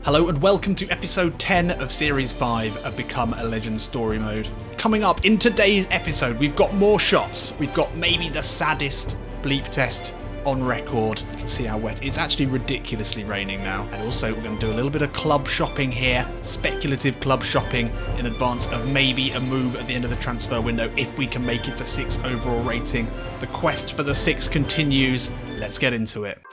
Hello and welcome to episode 10 of series 5 of Become a Legend story mode. Coming up in today's episode, we've got more shots. We've got maybe the saddest bleep test on record. You can see how wet. It's actually ridiculously raining now. And also we're going to do a little bit of club shopping here. Speculative club shopping in advance of maybe a move at the end of the transfer window if we can make it to 6 overall rating. The quest for the 6 continues. Let's get into it.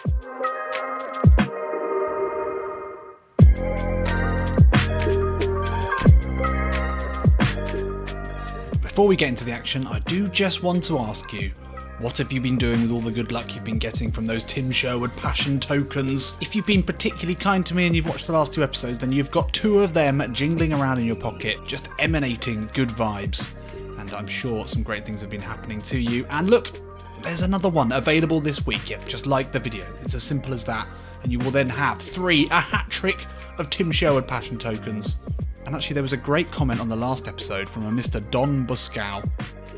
Before we get into the action, I do just want to ask you, what have you been doing with all the good luck you've been getting from those Tim Sherwood passion tokens? If you've been particularly kind to me and you've watched the last 2 episodes, then you've got 2 of them jingling around in your pocket, just emanating good vibes. And I'm sure some great things have been happening to you. And look, there's another one available this week. Yep, just like the video. It's as simple as that. And you will then have a hat trick of Tim Sherwood passion tokens. And actually there was a great comment on the last episode from a Mr. Don Buscow.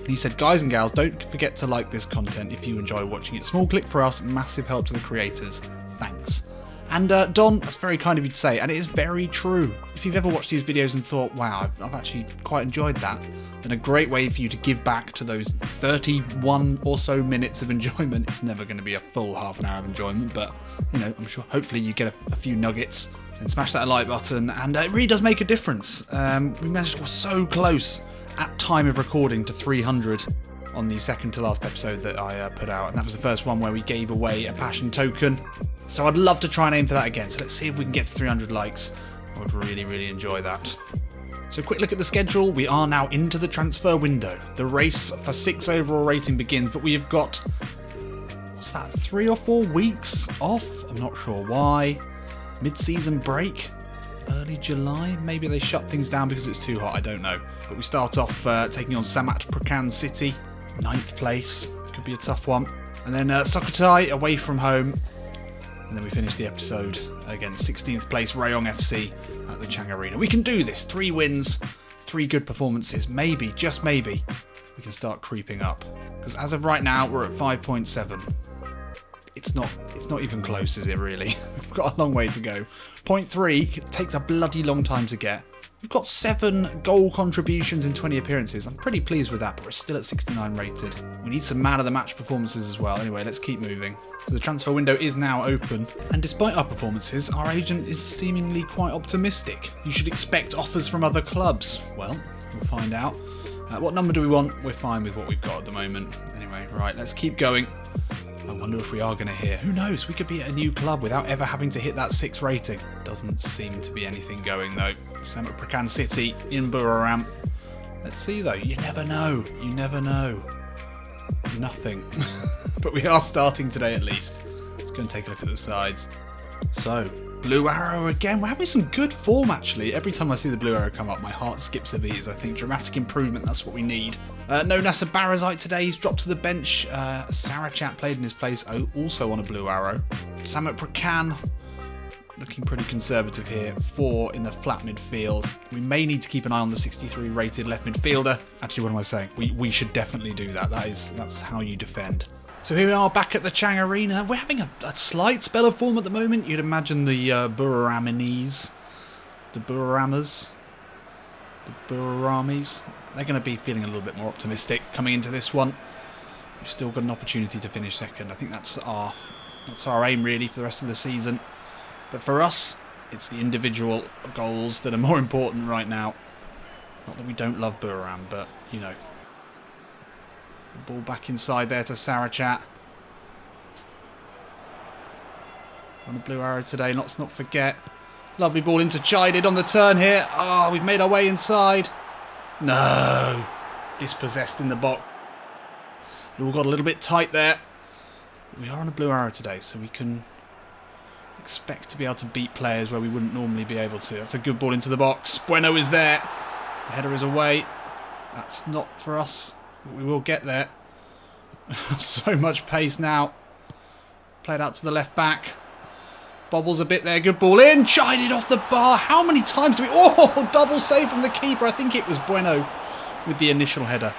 He said, guys and gals, don't forget to like this content if you enjoy watching it. Small click for us, massive help to the creators. Thanks. And Don, that's very kind of you to say, and it is very true. If you've ever watched these videos and thought, wow, I've actually quite enjoyed that, then a great way for you to give back to those 31 or so minutes of enjoyment. It's never going to be a full half an hour of enjoyment, but, you know, I'm sure hopefully you get a few nuggets. Then smash that like button, and it really does make a difference. We're so close at time of recording to 300 on the second to last episode that I put out, and that was the first one where we gave away a passion token. So I'd love to try and aim for that again, so let's see if we can get to 300 likes. I would really enjoy that. So quick look at the schedule. We are now into the transfer window. The race for 6 overall rating begins, but we have got, what's that, 3 or 4 weeks off? I'm not sure why. Mid-season break, early July. Maybe they shut things down because it's too hot, I don't know. But we start off taking on Samat Prakan City, 9th place. Could be a tough one. And then Sukhothai away from home. And then we finish the episode against 16th place Rayong FC at the Chang Arena. We can do this. 3 wins, 3 good performances. Maybe, just maybe, we can start creeping up. Because as of right now, we're at 5.7. It's not even close, is it really? We've got a long way to go. 0.3 takes a bloody long time to get. We've got 7 goal contributions in 20 appearances. I'm pretty pleased with that, but we're still at 69 rated. We need some man of the match performances as well. Anyway, let's keep moving. So the transfer window is now open, and despite our performances, our agent is seemingly quite optimistic. You should expect offers from other clubs. Well, we'll find out. What number do we want? We're fine with what we've got at the moment. Anyway, right, let's keep going. I wonder if we are going to hear. Who knows? We could be at a new club without ever having to hit that 6 rating. Doesn't seem to be anything going though. Samat Prakan City in Buriram. Let's see though. You never know. You never know. Nothing. But we are starting today at least. Let's go and take a look at the sides. So, Blue Arrow again. We're having some good form actually. Every time I see the Blue Arrow come up, my heart skips a beat. I think dramatic improvement, that's what we need. No Nasser Barazite today. He's dropped to the bench. Sarachat played in his place, also on a Blue Arrow. Samat Prakan looking pretty conservative here. 4 in the flat midfield. We may need to keep an eye on the 63 rated left midfielder. Actually, what am I saying? We should definitely do that. That's how you defend. So here we are back at the Chang Arena. We're having a slight spell of form at the moment. You'd imagine the Buraraminese, the Buraramers, the Buraramis, they're going to be feeling a little bit more optimistic coming into this one. We've still got an opportunity to finish second. I think that's our aim really for the rest of the season. But for us, it's the individual goals that are more important right now. Not that we don't love Buriram, but you know. Ball back inside there to Sarachat. On a Blue Arrow today, let's not forget. Lovely ball into Chided on the turn here. Oh, we've made our way inside. No. Dispossessed in the box. It all got a little bit tight there. We are on a Blue Arrow today, so we can expect to be able to beat players where we wouldn't normally be able to. That's a good ball into the box. Bueno is there. The header is away. That's not for us. But we will get there. So much pace now. Played out to the left back. Bobbles a bit there. Good ball in. Chided off the bar. How many times do we... Oh, double save from the keeper. I think it was Bueno with the initial header.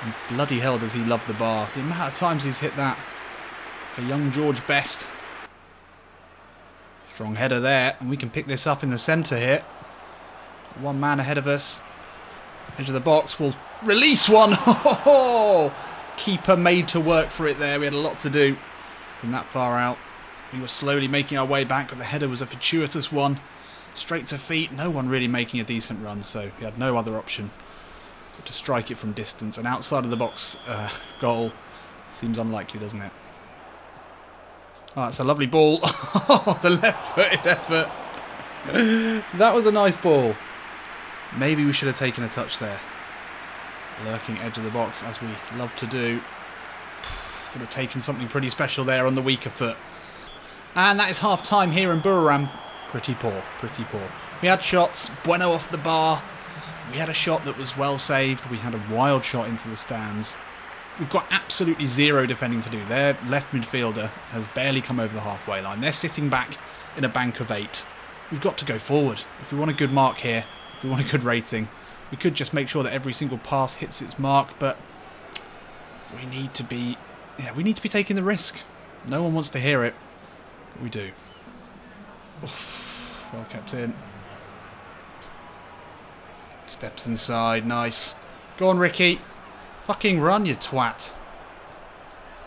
And bloody hell does he love the bar. The amount of times he's hit that. It's like a young George Best. Strong header there, and we can pick this up in the centre here. One man ahead of us. Edge of the box will release one. Keeper made to work for it there. We had a lot to do from that far out. We were slowly making our way back, but the header was a fortuitous one. Straight to feet. No one really making a decent run, so we had no other option but to strike it from distance. And outside of the box goal seems unlikely, doesn't it? Oh, that's a lovely ball. The left-footed effort. That was a nice ball. Maybe we should have taken a touch there. Lurking edge of the box, as we love to do. Would have taken something pretty special there on the weaker foot. And that is half-time here in Buriram. Pretty poor, pretty poor. We had shots. Bueno off the bar. We had a shot that was well saved. We had a wild shot into the stands. We've got absolutely zero defending to do. Their left midfielder has barely come over the halfway line. They're sitting back in a bank of 8. We've got to go forward. If we want a good mark here, if we want a good rating, we could just make sure that every single pass hits its mark, but we need to be taking the risk. No one wants to hear it, but we do. Oof, well kept in. Steps inside, nice. Go on, Ricky. Fucking run, you twat.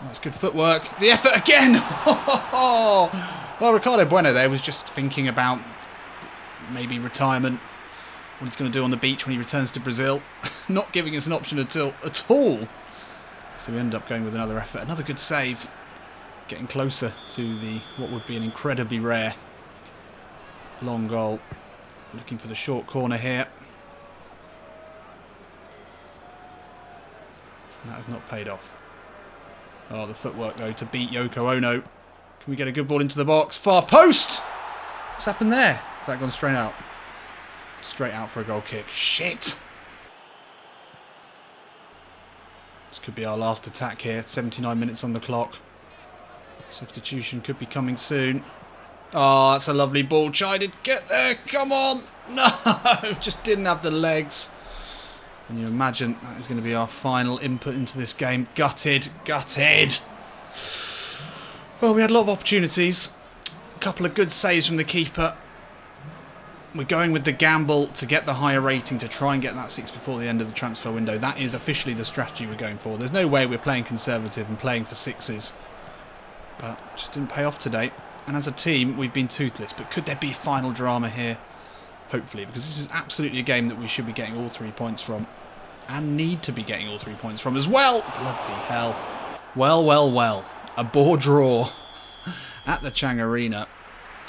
Oh, that's good footwork. The effort again! Well, Ricardo Bueno there was just thinking about maybe retirement, what he's going to do on the beach when he returns to Brazil. Not giving us an option at all. So we end up going with another effort. Another good save. Getting closer to the what would be an incredibly rare long goal. Looking for the short corner here. And that has not paid off. Oh, the footwork though to beat Yoko Ono. Can we get a good ball into the box? Far post! What's happened there? Has that gone straight out? Straight out for a goal kick. Shit! This could be our last attack here. 79 minutes on the clock. Substitution could be coming soon. Oh, that's a lovely ball. Chided. Get there. Come on. No! Just didn't have the legs. Can you imagine that is going to be our final input into this game? Gutted. Gutted. Well, we had a lot of opportunities. A couple of good saves from the keeper. We're going with the gamble to get the higher rating to try and get that 6 before the end of the transfer window. That is officially the strategy we're going for. There's no way we're playing conservative and playing for 6s. But it just didn't pay off today. And as a team, we've been toothless. But could there be final drama here? Hopefully, because this is absolutely a game that we should be getting all 3 points from. And need to be getting all 3 points from as well. Bloody hell. Well, well, well. A bore draw at the Chang Arena.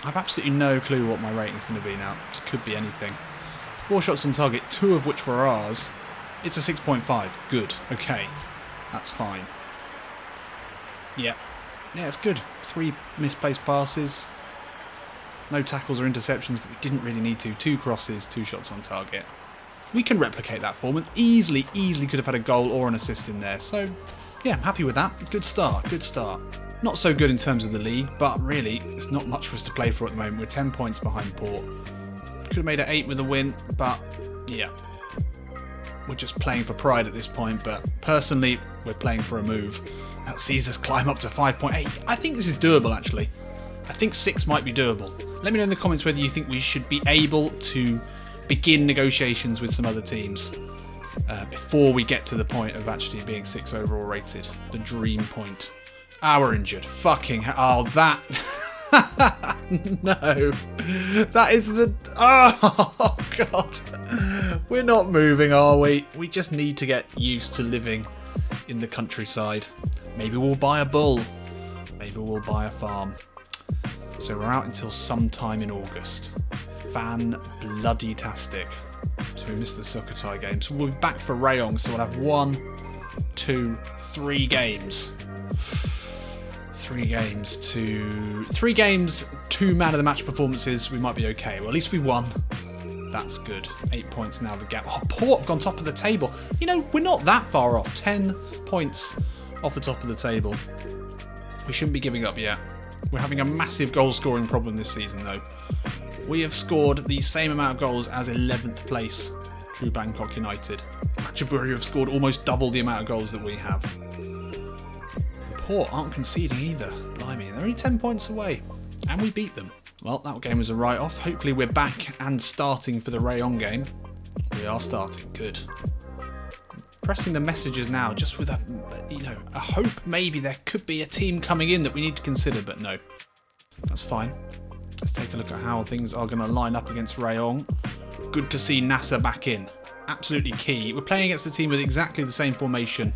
I've absolutely no clue what my rating's going to be now. It could be anything. 4 shots on target, 2 of which were ours. It's a 6.5. Good. Okay. That's fine. Yeah. Yeah, it's good. 3 misplaced passes. No tackles or interceptions, but we didn't really need to. 2 crosses, 2 shots on target. We can replicate that form and easily could have had a goal or an assist in there. So, yeah, I'm happy with that. Good start, good start. Not so good in terms of the league, but really, there's not much for us to play for at the moment. We're 10 points behind Port. Could have made it 8 with a win, but yeah. We're just playing for pride at this point, but personally, we're playing for a move. That sees us climb up to 5.8. I think this is doable, actually. I think 6 might be doable. Let me know in the comments whether you think we should be able to begin negotiations with some other teams before we get to the point of actually being 6 overall rated. The dream point. Ah, we're injured. Fucking hell. Oh, that... No. That is the... Oh, God. We're not moving, are we? We just need to get used to living in the countryside. Maybe we'll buy a bull. Maybe we'll buy a farm. So we're out until sometime in August. Fan-bloody-tastic. So we missed the Sukhothai game. So we'll be back for Rayong. So we'll have 1, 2, 3 games. 3 games, 2 man of the match performances. We might be okay. Well, at least we won. That's good. 8 points now, the gap. Oh, Port have gone top of the table. You know, we're not that far off. 10 points off the top of the table. We shouldn't be giving up yet. We're having a massive goal scoring problem this season, though. We have scored the same amount of goals as 11th place True Bangkok United. Ratchaburi have scored almost double the amount of goals that we have. And Port aren't conceding either. Blimey, they're only 10 points away. And we beat them. Well, that game was a write-off. Hopefully we're back and starting for the Rayong game. We are starting. Good. I'm pressing the messages now just with a hope maybe there could be a team coming in that we need to consider, but no. That's fine. Let's take a look at how things are going to line up against Rayong. Good to see NASA back in. Absolutely key. We're playing against a team with exactly the same formation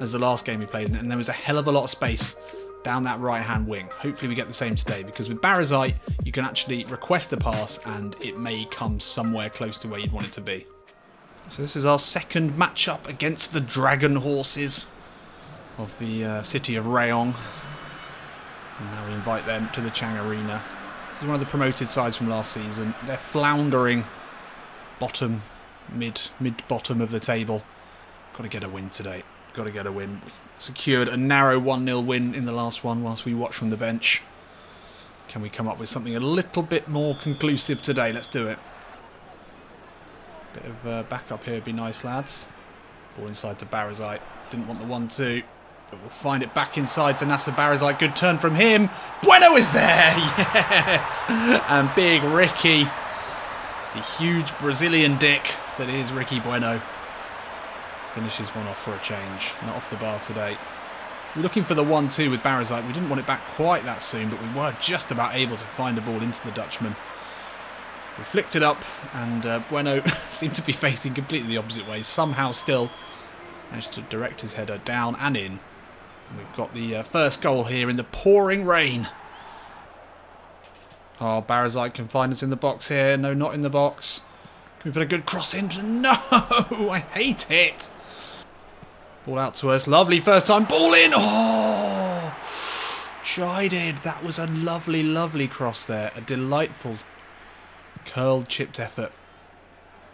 as the last game we played in, and there was a hell of a lot of space down that right-hand wing. Hopefully we get the same today, because with Barazite, you can actually request a pass and it may come somewhere close to where you'd want it to be. So this is our second matchup against the Dragon Horses of the city of Rayong. And now we invite them to the Chang Arena. This is one of the promoted sides from last season. They're floundering bottom, mid-bottom of the table. Got to get a win today. Got to get a win. We secured a narrow 1-0 win in the last one whilst we watch from the bench. Can we come up with something a little bit more conclusive today? Let's do it. Bit of backup here would be nice, lads. Ball inside to Barazite. Didn't want the 1-2. But we'll find it back inside to Nasser Barazite. Good turn from him. Bueno is there! Yes! And big Ricky. The huge Brazilian dick that is Ricky Bueno. Finishes one off for a change. Not off the bar today. We're looking for the 1-2 with Barazite. We didn't want it back quite that soon, but we were just about able to find a ball into the Dutchman. We flicked it up, and Bueno seemed to be facing completely the opposite way. Somehow still managed to direct his header down and in. And we've got the first goal here in the pouring rain. Oh, Barazite can find us in the box here. No, not in the box. Can we put a good cross in? No! I hate it! Ball out to us. Lovely first time. Ball in! Oh! Chided. That was a lovely, lovely cross there. A delightful curled, chipped effort.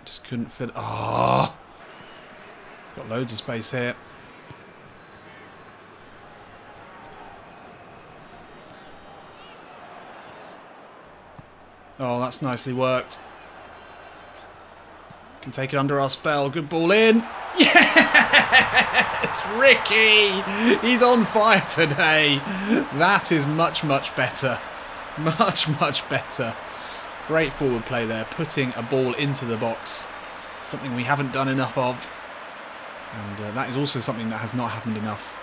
Just couldn't fit. Oh! Got loads of space here. Oh, that's nicely worked. Can take it under our spell. Good ball in. Yes! Ricky! He's on fire today. That is much, much better. Much, much better. Great forward play there. Putting a ball into the box. Something we haven't done enough of. And that is also something that has not happened enough.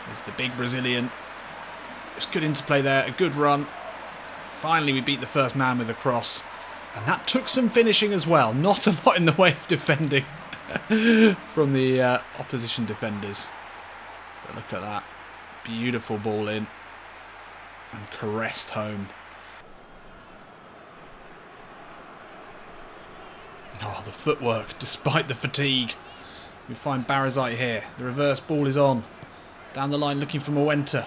There's the big Brazilian. It's good interplay there. A good run. Finally we beat the first man with a cross. And that took some finishing as well. Not a lot in the way of defending from the opposition defenders. But look at that. Beautiful ball in. And caressed home. Oh, the footwork, despite the fatigue. We find Barazite here. The reverse ball is on. Down the line looking for Mwenta.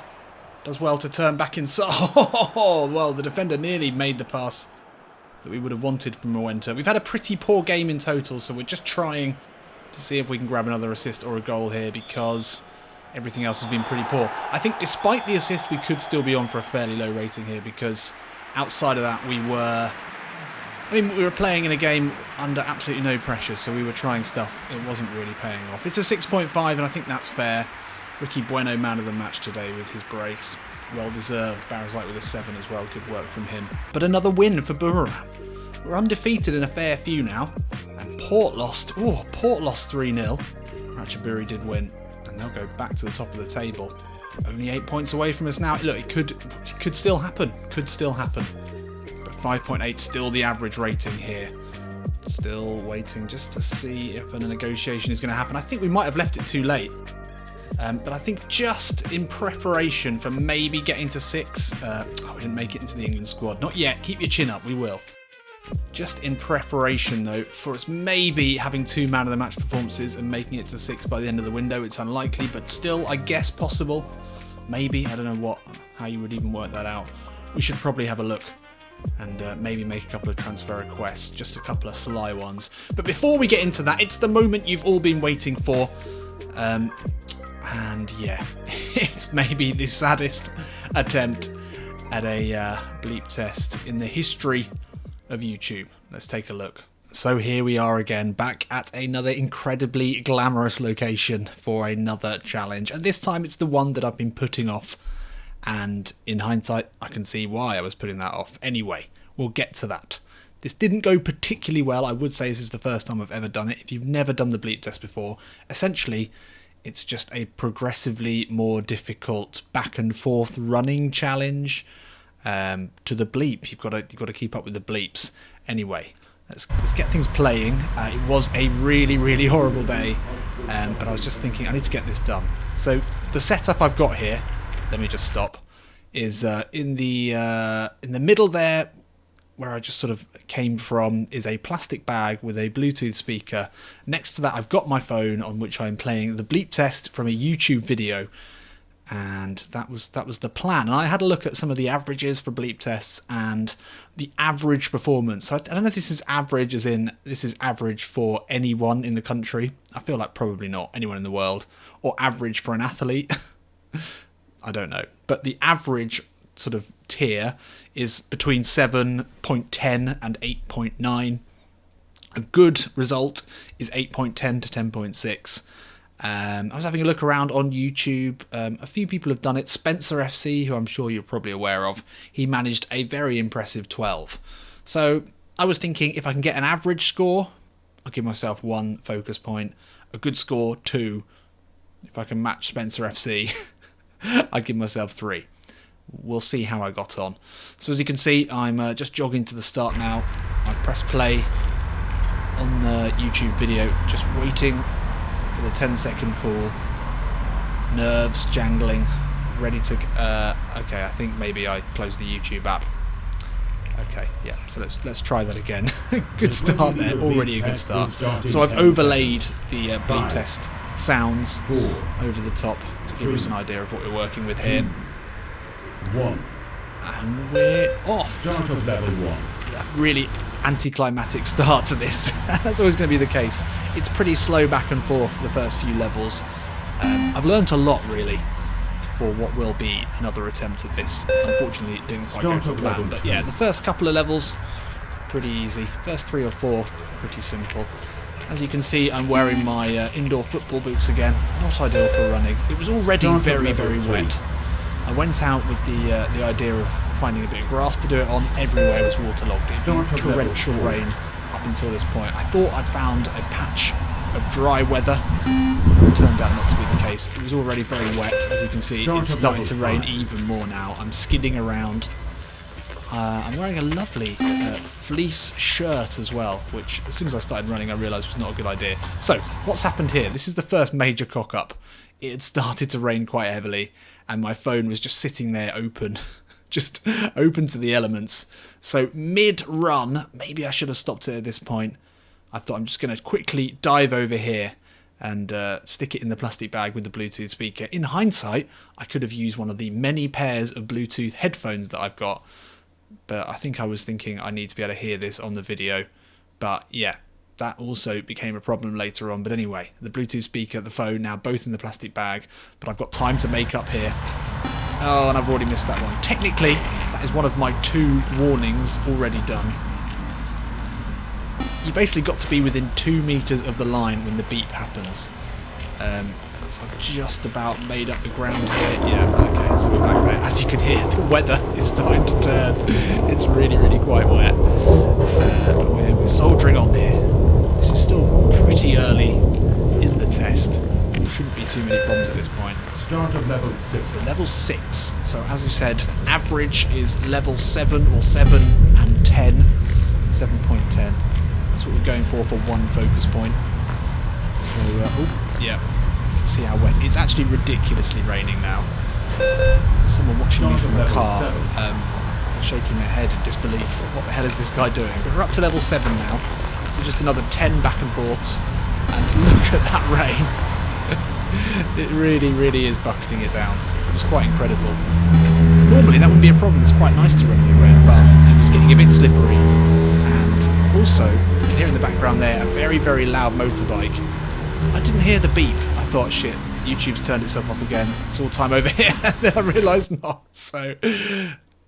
Does well to turn back inside. Oh, well, the defender nearly made the pass that we would have wanted from Mwenta. We've had a pretty poor game in total, so we're just trying to see if we can grab another assist or a goal here, because everything else has been pretty poor. I think despite the assist, we could still be on for a fairly low rating here, because outside of that, we were playing in a game under absolutely no pressure, so we were trying stuff. It wasn't really paying off. It's a 6.5, and I think that's fair. Ricky Bueno, man of the match today with his brace. Well deserved. Barazite with a 7 as well. Good work from him. But another win for Buriram. We're undefeated in a fair few now. And Port lost. Oh, Port lost 3-0. Ratchaburi did win. And they'll go back to the top of the table. Only 8 points away from us now. Look, it could still happen. Could still happen. But 5.8 still the average rating here. Still waiting just to see if a negotiation is going to happen. I think we might have left it too late. But I think just in preparation for maybe getting to 6... we didn't make it into the England squad. Not yet. Keep your chin up. We will. Just in preparation, though, for us maybe having 2 man of the match performances and making it to 6 by the end of the window. It's unlikely, but still, I guess, possible. Maybe. I don't know how you would even work that out. We should probably have a look and maybe make a couple of transfer requests. Just a couple of sly ones. But before we get into that, it's the moment you've all been waiting for. And yeah, it's maybe the saddest attempt at a bleep test in the history of YouTube. Let's take a look. So here we are again, back at another incredibly glamorous location for another challenge. And this time it's the one that I've been putting off And in hindsight, I can see why I was putting that off. Anyway, we'll get to that. This didn't go particularly well. I would say this is the first time I've ever done it. If you've never done the bleep test before, essentially it's just a progressively more difficult back and forth running challenge to the bleep. You've got to keep up with the bleeps. Anyway, let's get things playing. It was a really, really horrible day, but I was just thinking I need to get this done. So the setup I've got here, let me just stop, is in the middle there, where I just sort of came from, is a plastic bag with a Bluetooth speaker. Next to that, I've got my phone on which I'm playing the bleep test from a YouTube video. And that was the plan. And I had a look at some of the averages for bleep tests and the average performance. So I don't know if this is average as in this is average for anyone in the country. I feel like probably not anyone in the world. Or average for an athlete. I don't know. But the average sort of tier is between 7.10 and 8.9. A good result is 8.10 to 10.6. I was having a look around on YouTube. A few people have done it. Spencer FC, who I'm sure you're probably aware of, he managed a very impressive 12. So I was thinking if I can get an average score, I'll give myself 1 focus point. A good score, 2. If I can match Spencer FC, I'd give myself 3. We'll see how I got on. So as you can see, I'm just jogging to the start now. I press play on the YouTube video, just waiting for the 10-second call. Nerves jangling, ready to... okay, I think maybe I closed the YouTube app. Okay, yeah, so let's try that again. Good start there, already a good start. So I've overlaid the bleep test sounds over the top to give us an idea of what we're working with here. 1. And we're off. Start of level 1. A really anticlimactic start to this. That's always going to be the case. It's pretty slow back and forth for the first few levels. I've learnt a lot, really, for what will be another attempt at this. Unfortunately, it didn't quite go to plan. But yeah, the first couple of levels, pretty easy. First 3 or 4, pretty simple. As you can see, I'm wearing my indoor football boots again. Not ideal for running. It was already very, very wet. I went out with the idea of finding a bit of grass to do it on. Everywhere was waterlogged. It had been torrential rain up until this point. I thought I'd found a patch of dry weather. It turned out not to be the case. It was already very wet. As you can see, it's starting to rain even more now. I'm skidding around. I'm wearing a lovely fleece shirt as well, which as soon as I started running I realised was not a good idea. So, what's happened here? This is the first major cock-up. It had started to rain quite heavily, and my phone was just sitting there open, just open to the elements. So mid-run, maybe I should have stopped it at this point. I thought I'm just going to quickly dive over here and stick it in the plastic bag with the Bluetooth speaker. In hindsight, I could have used one of the many pairs of Bluetooth headphones that I've got, but I think I was thinking I need to be able to hear this on the video. But yeah, that also became a problem later on. But anyway, the Bluetooth speaker, the phone, now both in the plastic bag. But I've got time to make up here. Oh, and I've already missed that one. Technically, that is one of my 2 warnings already done. You basically got to be within 2 meters of the line when the beep happens. So I've just about made up the ground here. Yeah, okay, so we're back there. As you can hear, the weather is starting to turn. It's really, really quite wet. But we're soldiering on here. This is still pretty early in the test. Shouldn't be too many problems at this point. Start of level 6. So level 6. So as you said, average is level 7 or 7 and 10. 7.10. That's what we're going for 1 focus point. So, oh, yeah. You can see how wet. It's actually ridiculously raining now. There's someone watching me from the car, shaking their head in disbelief. What the hell is this guy doing? But we're up to level 7 now. So just another 10 back and forths. And look at that rain. It really, really is bucketing it down. It was quite incredible. Normally that wouldn't be a problem. It's quite nice to run in the rain, but it was getting a bit slippery. And also, you can hear in the background there a very, very loud motorbike. I didn't hear the beep. I thought, shit, YouTube's turned itself off again. It's all time over here. Then I realised not. So,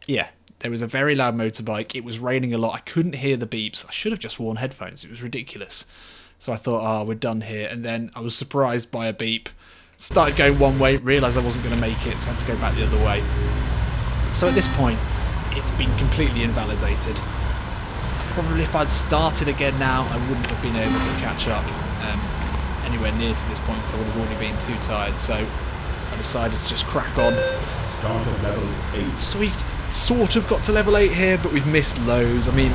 yeah, there was a very loud motorbike. It was raining a lot. I couldn't hear the beeps. I should have just worn headphones. It was ridiculous. So I thought, we're done here. And then I was surprised by a beep. Started going one way, realised I wasn't going to make it, so I had to go back the other way. So at this point, it's been completely invalidated. Probably if I'd started again now, I wouldn't have been able to catch up anywhere near to this point because I would have already been too tired. So I decided to just crack on. Start at level 8. So we've sort of got to level 8 here, but we've missed loads. I mean,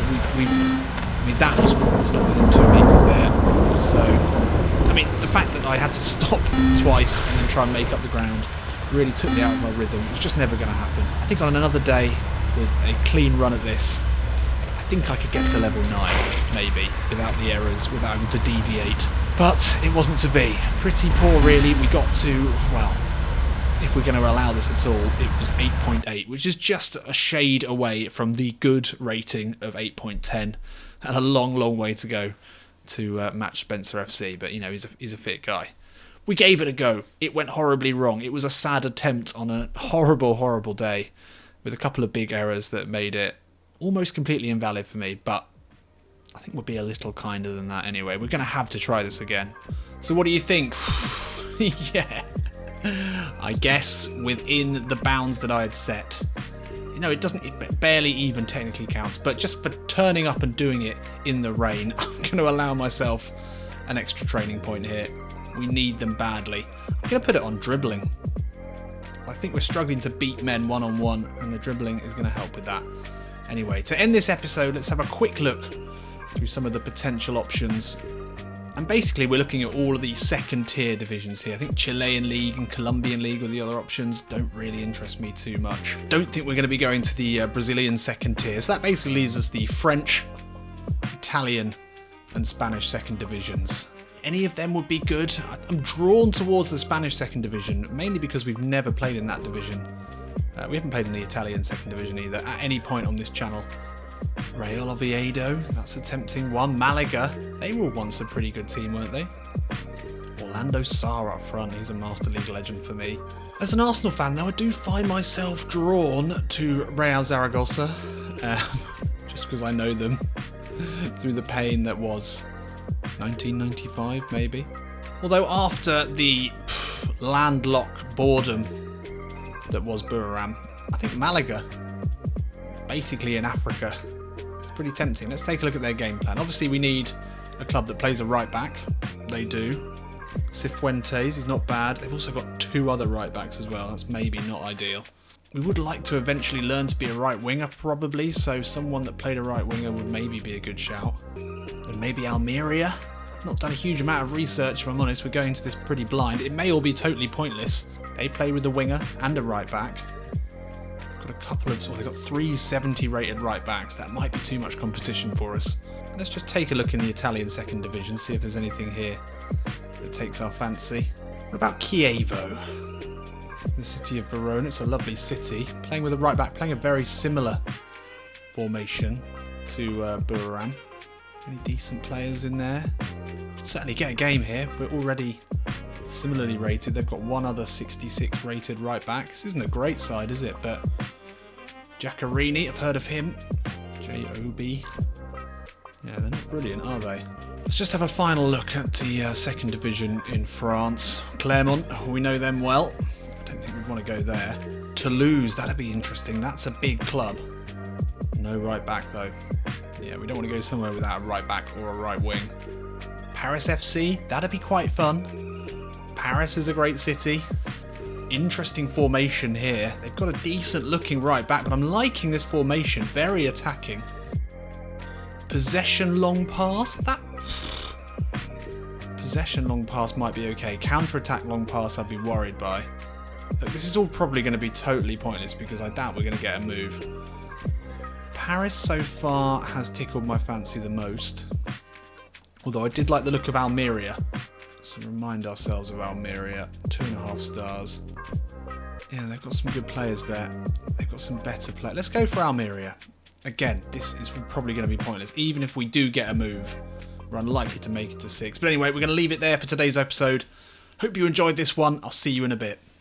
that was not within 2 metres there. So, I mean, the fact that I had to stop twice and then try and make up the ground really took me out of my rhythm. It was just never going to happen. I think on another day with a clean run at this, I think I could get to level 9, maybe, without the errors, without having to deviate. But it wasn't to be. Pretty poor, really. We got to, well, if we're going to allow this at all, it was 8.8, which is just a shade away from the good rating of 8.10, and a long, long way to go to match Spencer FC. But, you know, he's a fit guy. We gave it a go. It went horribly wrong. It was a sad attempt on a horrible, horrible day with a couple of big errors that made it almost completely invalid for me, but I think we'll be a little kinder than that anyway. We're going to have to try this again. So what do you think? Yeah. I guess within the bounds that I had set. You know, it barely even technically counts, but just for turning up and doing it in the rain, I'm going to allow myself an extra training point here. We need them badly. I'm going to put it on dribbling. I think we're struggling to beat men one-on-one, and the dribbling is going to help with that. Anyway, to end this episode, let's have a quick look through some of the potential options. And basically, we're looking at all of these second-tier divisions here. I think Chilean League and Colombian League are the other options. Don't really interest me too much. Don't think we're going to be going to the Brazilian second tier. So that basically leaves us the French, Italian, and Spanish second divisions. Any of them would be good. I'm drawn towards the Spanish second division, mainly because we've never played in that division. We haven't played in the Italian second division either, at any point on this channel. Real Oviedo, that's a tempting one. Malaga, they were once a pretty good team, weren't they? Orlando Sarr up front, he's a Master League legend for me. As an Arsenal fan, though, I do find myself drawn to Real Zaragoza, just because I know them through the pain that was 1995, maybe. Although after the landlocked boredom that was Buriram, I think Malaga, basically in Africa, it's pretty tempting. Let's take a look at their game plan. Obviously, we need a club that plays a right back. They do. Cifuentes is not bad. They've also got 2 other right backs as well. That's maybe not ideal. We would like to eventually learn to be a right winger, probably, so someone that played a right winger would maybe be a good shout. And maybe Almeria. I've not done a huge amount of research, if I'm honest. We're going into this pretty blind. It may all be totally pointless. They play with a winger and a right back. They've got a couple of, they've got 3 70 rated right backs. That might be too much competition for us. Let's just take a look in the Italian second division, see if there's anything here that takes our fancy. What about Chievo? The city of Verona. It's a lovely city. Playing with a right back, playing a very similar formation to Buriram. Any decent players in there? We could certainly get a game here. We're already similarly rated. They've got 1 other 66 rated right back. This isn't a great side, is it? But Giaccarini, I've heard of him. J-O-B. Yeah, they're not brilliant, are they? Let's just have a final look at the second division in France. Clermont, we know them well. I don't think we'd want to go there. Toulouse, that'd be interesting. That's a big club. No right back, though. Yeah, we don't want to go somewhere without a right back or a right wing. Paris FC, that'd be quite fun. Paris is a great city. Interesting formation here. They've got a decent looking right back, but I'm liking this formation. Very attacking. Possession long pass. Possession long pass might be okay. Counter-attack long pass I'd be worried by. Look, this is all probably going to be totally pointless because I doubt we're going to get a move. Paris so far has tickled my fancy the most. Although I did like the look of Almeria. So remind ourselves of Almeria. 2.5 stars. Yeah, they've got some good players there. They've got some better players. Let's go for Almeria. Again, this is probably going to be pointless. Even if we do get a move, we're unlikely to make it to 6. But anyway, we're going to leave it there for today's episode. Hope you enjoyed this one. I'll see you in a bit.